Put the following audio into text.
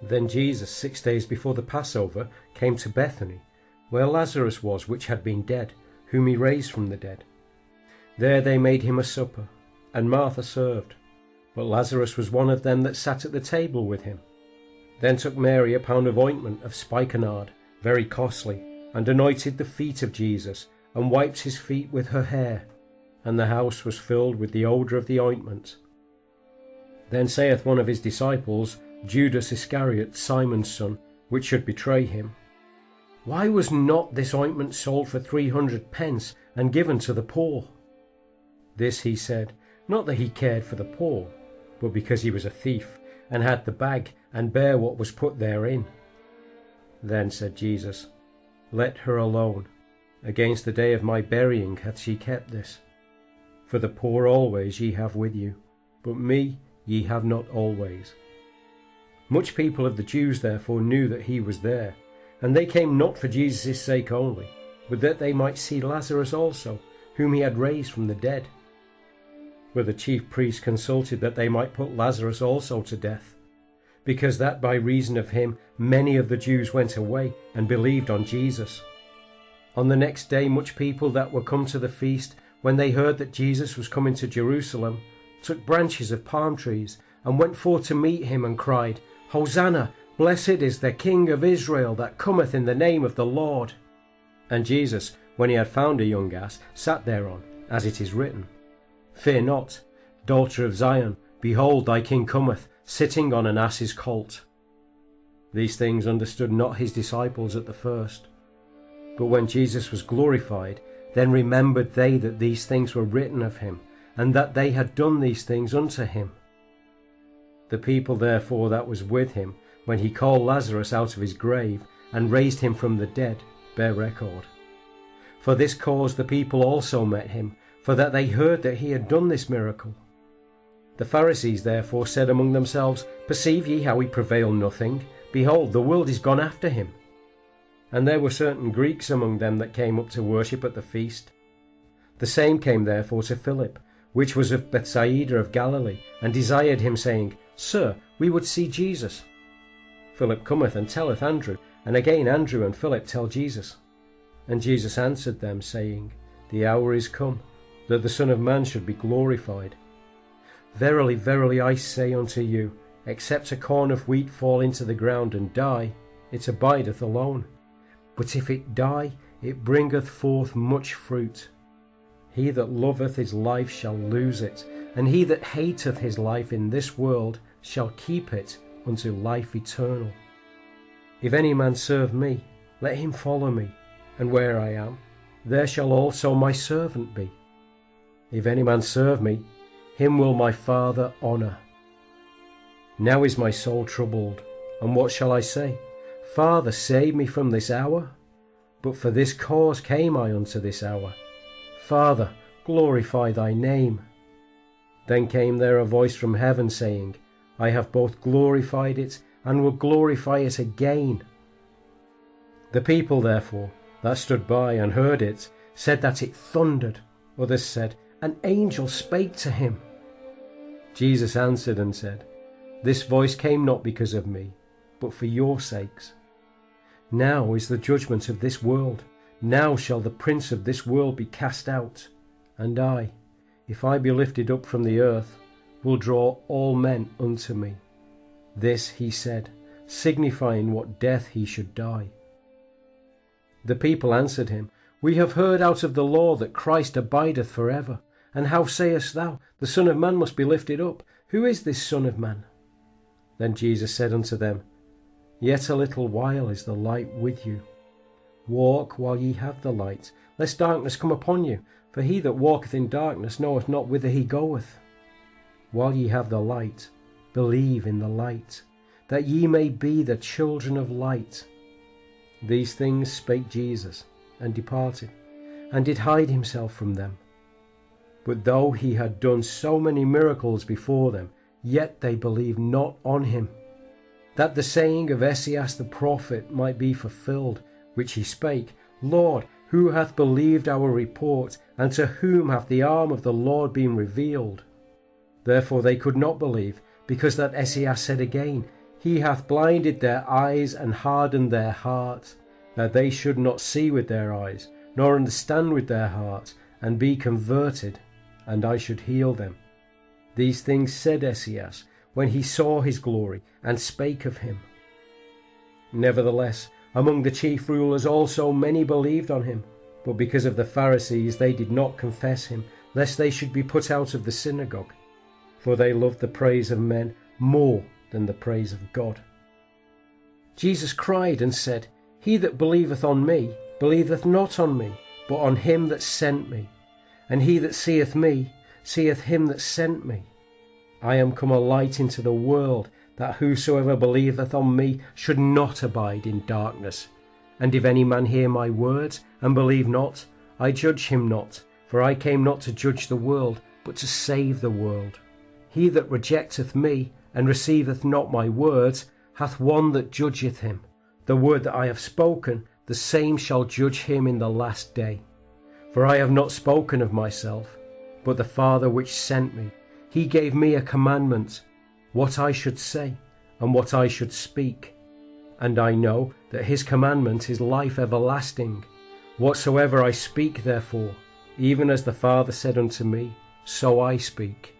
Then Jesus, 6 days before the Passover, came to Bethany, where Lazarus was, which had been dead, whom he raised from the dead. There they made him a supper, and Martha served, but Lazarus was one of them that sat at the table with him. Then took Mary a pound of ointment of spikenard, very costly, and anointed the feet of Jesus, and wiped his feet with her hair, and the house was filled with the odour of the ointment. Then saith one of his disciples, Judas Iscariot, Simon's son, which should betray him, Why was not this ointment sold for 300 pence, and given to the poor? This he said, not that he cared for the poor, but because he was a thief, and had the bag, and bare what was put therein. Then said Jesus, Let her alone. Against the day of my burying hath she kept this. For the poor always ye have with you, but me ye have not always. Much people of the Jews therefore knew that he was there, and they came not for Jesus' sake only, but that they might see Lazarus also, whom he had raised from the dead. But the chief priests consulted that they might put Lazarus also to death, because that by reason of him many of the Jews went away and believed on Jesus. On the next day much people that were come to the feast, when they heard that Jesus was coming to Jerusalem, took branches of palm trees, and went forth to meet him, and cried, Hosanna, blessed is the King of Israel that cometh in the name of the Lord. And Jesus, when he had found a young ass, sat thereon, as it is written, Fear not, daughter of Zion, behold thy King cometh, sitting on an ass's colt. These things understood not his disciples at the first. But when Jesus was glorified, then remembered they that these things were written of him, and that they had done these things unto him. The people therefore that was with him, when he called Lazarus out of his grave, and raised him from the dead, bear record. For this cause the people also met him, for that they heard that he had done this miracle. The Pharisees therefore said among themselves, Perceive ye how he prevailed nothing? Behold, the world is gone after him. And there were certain Greeks among them that came up to worship at the feast. The same came therefore to Philip, which was of Bethsaida of Galilee, and desired him, saying, Sir, we would see Jesus. Philip cometh and telleth Andrew, and again Andrew and Philip tell Jesus. And Jesus answered them, saying, The hour is come, that the Son of Man should be glorified. Verily, verily, I say unto you, except a corn of wheat fall into the ground and die, it abideth alone. But if it die, it bringeth forth much fruit. He that loveth his life shall lose it, and he that hateth his life in this world shall keep it unto life eternal. If any man serve me, let him follow me, and where I am, there shall also my servant be. If any man serve me, him will my Father honour. Now is my soul troubled, and what shall I say? Father, save me from this hour? But for this cause came I unto this hour. Father, glorify thy name. Then came there a voice from heaven, saying, I have both glorified it, and will glorify it again. The people therefore that stood by and heard it said that it thundered. Others said, An angel spake to him. Jesus answered and said, This voice came not because of me, but for your sakes. Now is the judgment of this world. Now shall the prince of this world be cast out. And I, if I be lifted up from the earth, will draw all men unto me. This he said, signifying what death he should die. The people answered him, We have heard out of the law that Christ abideth for ever. And how sayest thou, the Son of Man must be lifted up? Who is this Son of Man? Then Jesus said unto them, Yet a little while is the light with you. Walk while ye have the light, lest darkness come upon you. For he that walketh in darkness knoweth not whither he goeth. While ye have the light, believe in the light, that ye may be the children of light. These things spake Jesus, and departed, and did hide himself from them. But though he had done so many miracles before them, yet they believed not on him. That the saying of Esaias the prophet might be fulfilled, which he spake, Lord, who hath believed our report, and to whom hath the arm of the Lord been revealed? Therefore they could not believe, because that Esaias said again, He hath blinded their eyes and hardened their hearts, that they should not see with their eyes, nor understand with their hearts, and be converted, and I should heal them. These things said Esaias, when he saw his glory, and spake of him. Nevertheless, among the chief rulers also many believed on him, but because of the Pharisees they did not confess him, lest they should be put out of the synagogue. For they loved the praise of men more than the praise of God. Jesus cried and said, He that believeth on me, believeth not on me, but on him that sent me. And he that seeth me, seeth him that sent me. I am come a light into the world, that whosoever believeth on me should not abide in darkness. And if any man hear my words, and believe not, I judge him not, for I came not to judge the world, but to save the world. He that rejecteth me, and receiveth not my words, hath one that judgeth him. The word that I have spoken, the same shall judge him in the last day. For I have not spoken of myself, but the Father which sent me. He gave me a commandment, what I should say, and what I should speak. And I know that his commandment is life everlasting. Whatsoever I speak therefore, even as the Father said unto me, so I speak.